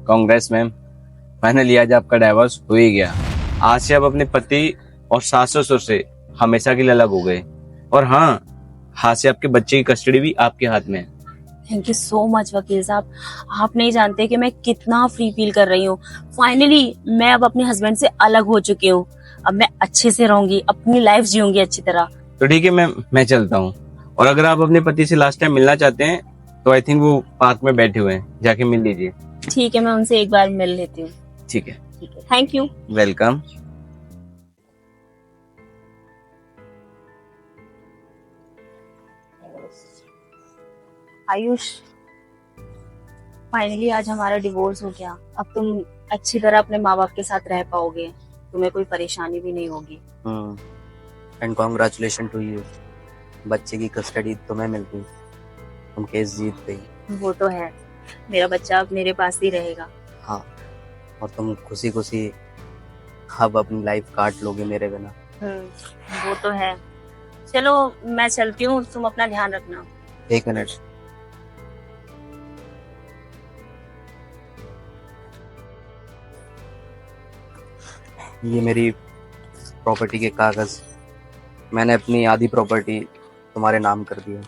Congress ma'am, finally आज आपका divorce हो ही गया। आज से आप अपने पति और सास ससुर से हमेशा के लिए अलग हो गए। और हाँ, हाथ से आपके बच्चे की कस्टडी भी आपके हाथ में है। थैंक यू सो मच वकील साहब। आप नहीं जानते कि मैं कितना फ्री फील कर रही हूँ। फाइनली मैं अब अपने हस्बैंड से अलग हो चुकी हूँ। अब मैं अच्छे से रहूंगी, अपनी लाइफ जीऊंगी अच्छी तरह। तो ठीक है मैम, मैं चलता हूँ। और अगर आप अपने पति से लास्ट टाइम मिलना चाहते हैं तो आई थिंक वो पार्क में बैठे हुए हैं, जाके मिल लीजिए। ठीक है, मैं उनसे एक बार मिल लेती हूँ। ठीक है, ठीक है, thank you. Welcome. Ayush, finally आज हमारा डिवोर्स हो गया। अब तुम अच्छी तरह अपने माँ बाप के साथ रह पाओगे, तुम्हें कोई परेशानी भी नहीं होगी। And congratulation to you. बच्चे की कस्टडी तुम्हें मिल गई, तुम केस जीत गई। वो तो है, मेरा बच्चा अब मेरे पास ही रहेगा। हाँ, और तुम खुशी खुशी अब अपनी लाइफ काट लोगे मेरे बिना। वो तो है। चलो मैं चलती हूँ, तुम अपना ध्यान रखना। एक मिनट, ये मेरी प्रॉपर्टी के कागज, मैंने अपनी आधी प्रॉपर्टी तुम्हारे नाम कर दी है,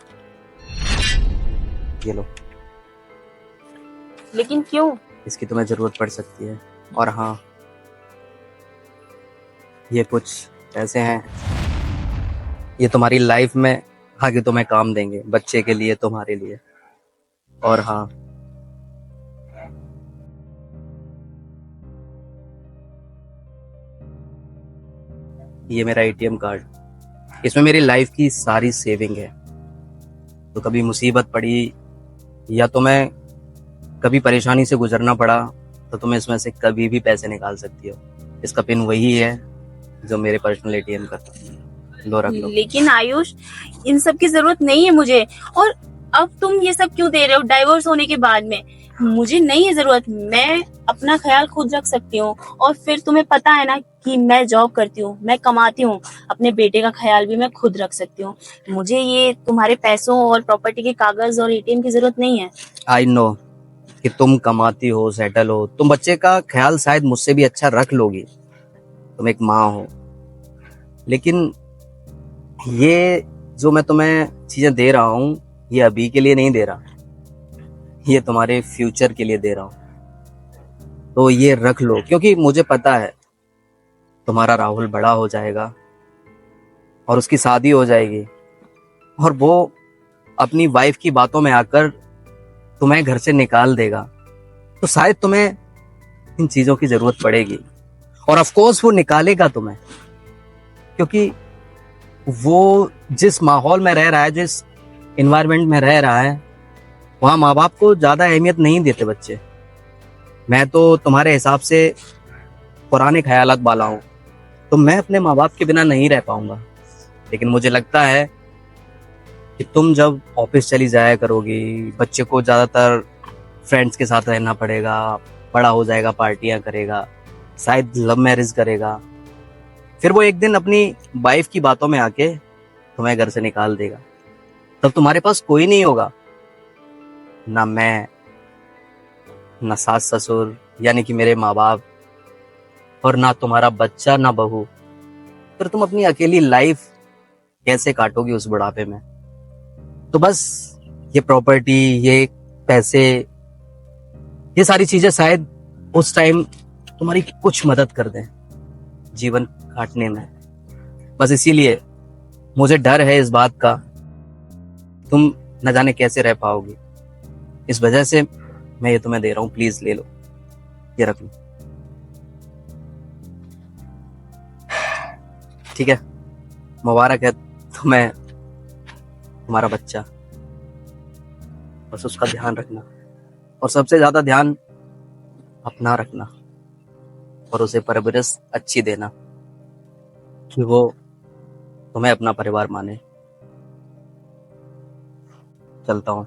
ये लो। लेकिन क्यों? इसकी तुम्हें जरूरत पड़ सकती है। और हाँ, ये कुछ पैसे हैं, ये तुम्हारी लाइफ में आगे तुम्हें काम देंगे, बच्चे के लिए, तुम्हारे लिए। और हाँ, ये मेरा एटीएम कार्ड, इसमें मेरी लाइफ की सारी सेविंग है। तो कभी मुसीबत पड़ी या तुम्हें कभी परेशानी से गुजरना पड़ा तो तुम इसमें से कभी भी पैसे निकाल सकती हो। इसका पिन वही है जो मेरे पर्सनल एटीएम का था, लो रख लो। लेकिन आयुष, इन सब की जरूरत नहीं है मुझे। और अब तुम ये सब क्यों दे रहे हो डाइवोर्स होने के बाद में? मुझे नहीं है जरूरत, मैं अपना ख्याल खुद रख सकती हूँ। और फिर तुम्हें पता है ना कि मैं जॉब करती हूँ, मैं कमाती हूँ, अपने बेटे का ख्याल भी मैं खुद रख सकती हूँ। मुझे ये तुम्हारे पैसों और प्रॉपर्टी के कागज और एटीएम की जरूरत नहीं है। आई नो कि तुम कमाती हो, सेटल हो, तुम बच्चे का ख्याल शायद मुझसे भी अच्छा रख लोगी, तुम एक माँ हो। लेकिन ये जो मैं तुम्हें चीजें दे रहा हूँ, ये अभी के लिए नहीं दे रहा, ये तुम्हारे फ्यूचर के लिए दे रहा हूँ। तो ये रख लो, क्योंकि मुझे पता है तुम्हारा राहुल बड़ा हो जाएगा और उसकी शादी हो जाएगी, और वो अपनी वाइफ की बातों में आकर तुम्हें घर से निकाल देगा। तो शायद तुम्हें इन चीजों की जरूरत पड़ेगी, और ऑफ कोर्स वो निकालेगा तुम्हें, क्योंकि वो जिस माहौल में रह रहा है, जिस एनवायरनमेंट में रह रहा है, वहां माँ बाप को ज्यादा अहमियत नहीं देते बच्चे। मैं तो तुम्हारे हिसाब से पुराने ख्यालात वाला हूँ, तो मैं अपने माँ बाप के बिना नहीं रह पाऊंगा। लेकिन मुझे लगता है कि तुम जब ऑफिस चली जाया करोगी, बच्चे को ज्यादातर फ्रेंड्स के साथ रहना पड़ेगा, बड़ा हो जाएगा, पार्टियां करेगा, शायद लव मैरिज करेगा, फिर वो एक दिन अपनी वाइफ की बातों में आके तुम्हें घर से निकाल देगा। तब तुम्हारे पास कोई नहीं होगा, ना मैं, ना सास ससुर यानी कि मेरे माँ बाप, और ना तुम्हारा बच्चा, ना बहू। फिर तुम अपनी अकेली लाइफ कैसे काटोगी उस बुढ़ापे में? तो बस ये प्रॉपर्टी, ये पैसे, ये सारी चीजें शायद उस टाइम तुम्हारी कुछ मदद कर दें जीवन काटने में। बस इसीलिए मुझे डर है इस बात का, तुम न जाने कैसे रह पाओगी। इस वजह से मैं ये तुम्हें दे रहा हूँ, प्लीज ले लो, ये रख लो। ठीक है, मुबारक है तुम्हें तुम्हारा बच्चा। बस उसका ध्यान रखना, और सबसे ज्यादा ध्यान अपना रखना, और उसे परवरिश अच्छी देना कि वो तुम्हें अपना परिवार माने। चलता हूँ।